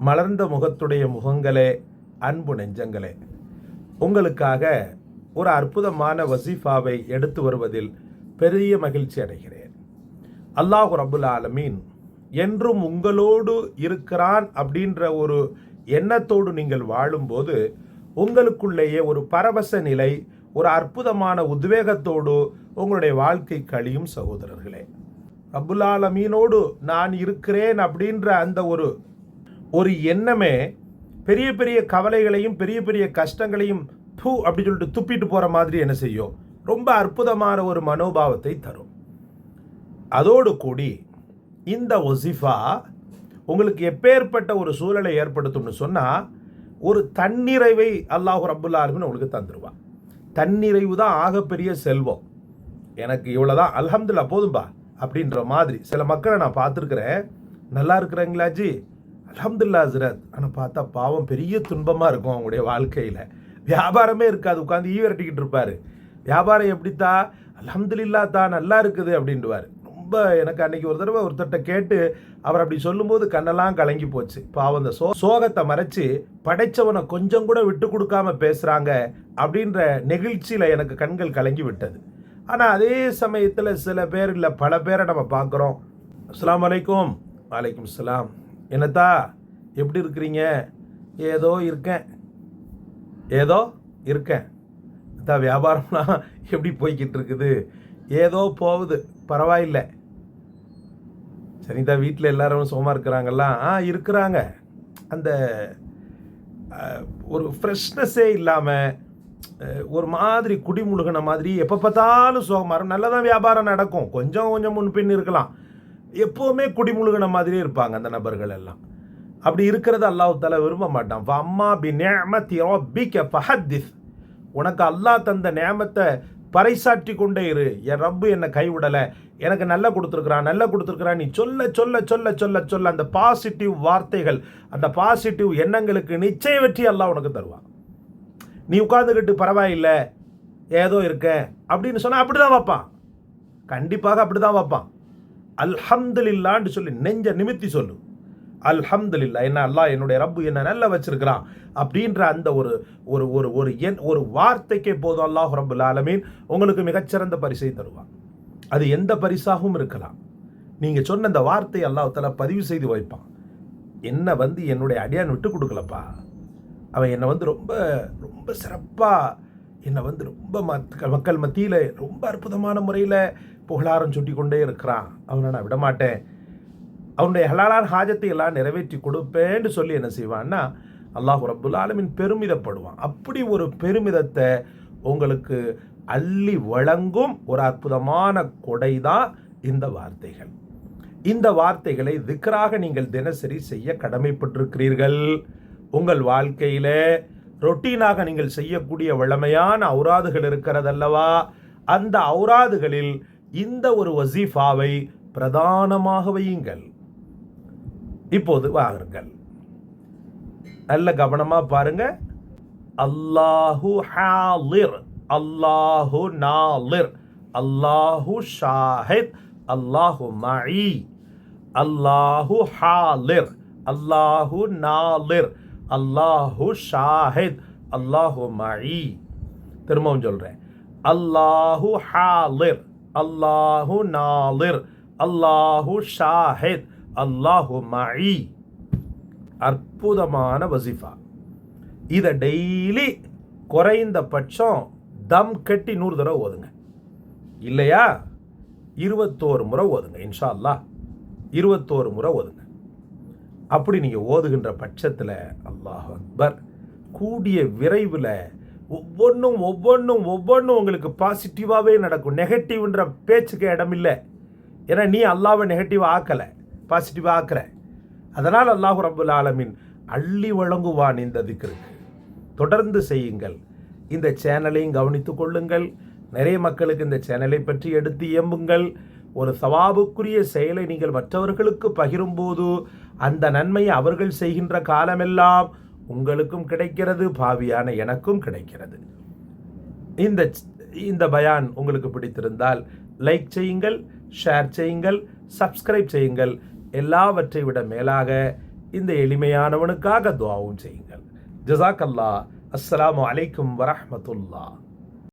மலர்ந்த முகத்துடைய முகங்களே, அன்பு நெஞ்சங்களே, உங்களுக்காக ஒரு அற்புதமான வசீஃபாவை எடுத்து வருவதில் பெரிய மகிழ்ச்சி அடைகிறேன். அல்லாஹ் ரப்புல் ஆலமீன் என்றும் உங்களோடு இருக்கிறான் அப்படின்ற ஒரு எண்ணத்தோடு நீங்கள் வாழும்போது உங்களுக்குள்ளேயே ஒரு பரவச நிலை, ஒரு அற்புதமான உத்வேகத்தோடு உங்களுடைய வாழ்க்கை கழியும் சகோதரர்களே. ரப்புல் ஆலமீனோடு நான் இருக்கிறேன் அப்படின்ற அந்த ஒரு எண்ணமே பெரிய பெரிய கவலைகளையும் பெரிய பெரிய கஷ்டங்களையும் அப்படி சொல்லிட்டு துப்பிட்டு போகிற மாதிரி என்ன செய்யும், ரொம்ப அற்புதமான ஒரு மனோபாவத்தை தரும். அதோடு கூடி இந்த வசிஃபா உங்களுக்கு எப்பேற்பட்ட ஒரு சூழலை ஏற்படுத்தும்னு சொன்னால், ஒரு தன்னிறைவை அல்லாஹ் ரப்புல் ஆலமீன் உங்களுக்கு தந்துடுவான். தன்னிறைவு தான் ஆகப்பெரிய செல்வம். எனக்கு இவ்வளோதான், அல்ஹம்துலில்லாஹ் போதும்பா அப்படின்ற மாதிரி சில மக்களை நான் பார்த்துருக்குறேன். நல்லா இருக்கிறாங்களாஜி, அல்ஹம்துலில்லாஹ் ஹஸ்ரத். ஆனால் பார்த்தா பாவம் பெரிய துன்பமாக இருக்கும் அவங்களுடைய வாழ்க்கையில். வியாபாரமே இருக்காது, உட்காந்து ஈவரட்டிக்கிட்டு இருப்பார். வியாபாரம் எப்படித்தா, அல்ஹம்துலில்லாஹ் தான் நல்லா இருக்குது அப்படின்டுவார். ரொம்ப எனக்கு அன்னைக்கு ஒரு தடவை ஒருத்தட்ட கேட்டு அவர் அப்படி சொல்லும்போது கண்ணெல்லாம் கலங்கி போச்சு. பாவம் இந்த சோகத்தை மறைச்சு படைச்சவனை கொஞ்சம் கூட விட்டு கொடுக்காம பேசுகிறாங்க அப்படின்ற நெகிழ்ச்சியில் எனக்கு கண்கள் கலங்கி விட்டது. ஆனால் அதே சமயத்தில் சில பேர் இல்லை பல பேரை நம்ம பார்க்குறோம். அஸ்ஸலாமு அலைக்கும். வலைக்கும் அஸ்ஸலாம். என்னத்தா எப்படி இருக்கிறீங்க? ஏதோ இருக்கேன். வியாபாரம்லாம் எப்படி போய்கிட்டு இருக்குது? ஏதோ போகுது, பரவாயில்லை. சரிதா, வீட்டில் எல்லாரும் சுகமாக இருக்கிறாங்கல்லாம்? இருக்கிறாங்க. அந்த ஒரு ஃப்ரெஷ்னஸே இல்லாமல் ஒரு மாதிரி குடிமுழுகின மாதிரி எப்போ பார்த்தாலும் சோகமாக இருக்கும். நல்லா தான் வியாபாரம் நடக்கும், கொஞ்சம் முன்பின் இருக்கலாம். எப்போவுமே குடிமுழுகின மாதிரியே இருப்பாங்க அந்த நபர்கள் எல்லாம். அப்படி இருக்கிறது அல்லாஹ் தஆலா விரும்ப மாட்டான். அம்மா பி நிஅமத்தி ரப்பிக ஃபஹத்திஸ். உனக்கு அல்லாஹ் தந்த நியமத்தை பறைசாற்றி கொண்டே இரு. என் ரப்பு என்னை கைவிடலை, எனக்கு நல்லா கொடுத்துருக்குறான் நீ சொல்ல அந்த பாசிட்டிவ் வார்த்தைகள், அந்த பாசிட்டிவ் எண்ணங்களுக்கு நிச்சய வெற்றி அல்லாஹ் உனக்கு தருவான். நீ உட்கார்ந்துக்கிட்டு பரவாயில்லை ஏதோ இருக்க அப்படின்னு சொன்னால் அப்படி தான் வைப்பான். கண்டிப்பாக அப்படி தான் வைப்பான். அல்ஹம்துலில்லாஹ்னு சொல்லி நெஞ்ச நிமித்தி சொல்லு. அல்ஹம்துலில்லாஹ், என்ன அல்லாஹ் என்னுடைய ரப்பு என்ன நல்லா வச்சிருக்கிறான் அப்படின்ற அந்த ஒரு வார்த்தைக்கே போதும் அல்லாஹ் ரப்புல் ஆலமீன் உங்களுக்கு மிகச்சிறந்த பரிசை தருவான். அது எந்த பரிசாகவும் இருக்கலாம். நீங்கள் சொன்ன அந்த வார்த்தை அல்லாஹ் தஆலா பதிவு செய்து வைப்பான். என்னை என்னுடைய அடியான் விட்டு கொடுக்கலப்பா, அவன் என்னை ரொம்ப ரொம்ப சிறப்பாக என்னை ரொம்ப மக்கள் மத்தியில் ரொம்ப அற்புதமான முறையில் புகழாரம் சுட்டி கொண்டே இருக்கிறான், அவனை நான் விடமாட்டேன், அவனுடைய ஹலாலான ஹாஜத்தை எல்லாம் நிறைவேற்றி கொடுப்பேன்னு சொல்லி என்ன செய்வான்னா அல்லாஹ் ரப்புல் ஆலமீன் பெருமிதப்படுவான். அப்படி ஒரு பெருமிதத்தை உங்களுக்கு அள்ளி வழங்கும் ஒரு அற்புதமான கொடை தான் இந்த வார்த்தைகள். இந்த வார்த்தைகளை திக்ராக நீங்கள் தினசரி செய்ய கடமைப்பட்டிருக்கிறீர்கள். உங்கள் வாழ்க்கையில் ரொட்டீனாக நீங்கள் செய்யக்கூடிய வழமையான ஔராதுகள் இருக்கிறதல்லவா, அந்த ஔராதுகளில் இந்த ஒரு வசீஃபாவை பிரதானமாக வையுங்கள். இப்போது வாருங்கள், நல்ல கவனமாக பாருங்க. அல்லாஹு ஹாலிர், அல்லாஹு நாலிர், அல்லாஹு ஷாஹித், அல்லாஹு மஇ. அல்லாஹு ஹாலிர், அல்லாஹு நாலிர், அல்லாஹு ஷாஹித், அல்லாஹு மஇ. திரும்பவும் சொல்கிறேன். அல்லாஹு ஹாலிர், அல்லாஹு நாலிர், அல்லாஹு ஷாஹித், அல்லாஹு மஇ. அற்புதமான வசிஃபா. இதை டெய்லி குறைந்தபட்சம் தம் கட்டி 100 தடவை ஓதுங்க. இல்லையா 21 முறை ஓதுங்க. இன்ஷா அல்லாஹ் 21 முறை ஓதுங்க. அப்படி நீங்கள் ஓதுகின்ற பட்சத்தில் அல்லாஹ் அக்பர், கூடிய விரைவில் ஒவ்வொன்றும் உங்களுக்கு பாசிட்டிவாகவே நடக்கும். நெகட்டிவ்ன்ற பேச்சுக்கு இடமில்லை. ஏன்னா நீ அல்லாஹ்வை நெகட்டிவாக ஆக்கலை, பாசிட்டிவாக ஆக்குற. அதனால் அல்லாஹ் ரப்புல் ஆலமீன் அள்ளி வழங்குவான் இந்த திக்ருக்கு. தொடர்ந்து செய்யுங்கள். இந்த சேனலையும் கவனித்து கொள்ளுங்கள். நிறைய மக்களுக்கு இந்த சேனலை பற்றி எடுத்து இயம்புங்கள். ஒரு சவாபுக்குரிய செயலை நீங்கள் மற்றவர்களுக்கு பகிரும்போது அந்த நன்மையை அவர்கள் செய்கின்ற காலமெல்லாம் உங்களுக்கும் கிடைக்கிறது, பாவியான எனக்கும் கிடைக்கிறது. இந்த பயான் உங்களுக்கு பிடித்திருந்தால் லைக் செய்யுங்கள், ஷேர் செய்யுங்கள், சப்ஸ்கிரைப் செய்யுங்கள். எல்லாவற்றை விட மேலாக இந்த எளிமையானவனுக்காக துஆவும் செய்யுங்கள். ஜஸாக்கல்லா. அஸ்ஸலாமு அலைக்கும் வரஹ்மத்துல்லாஹ்.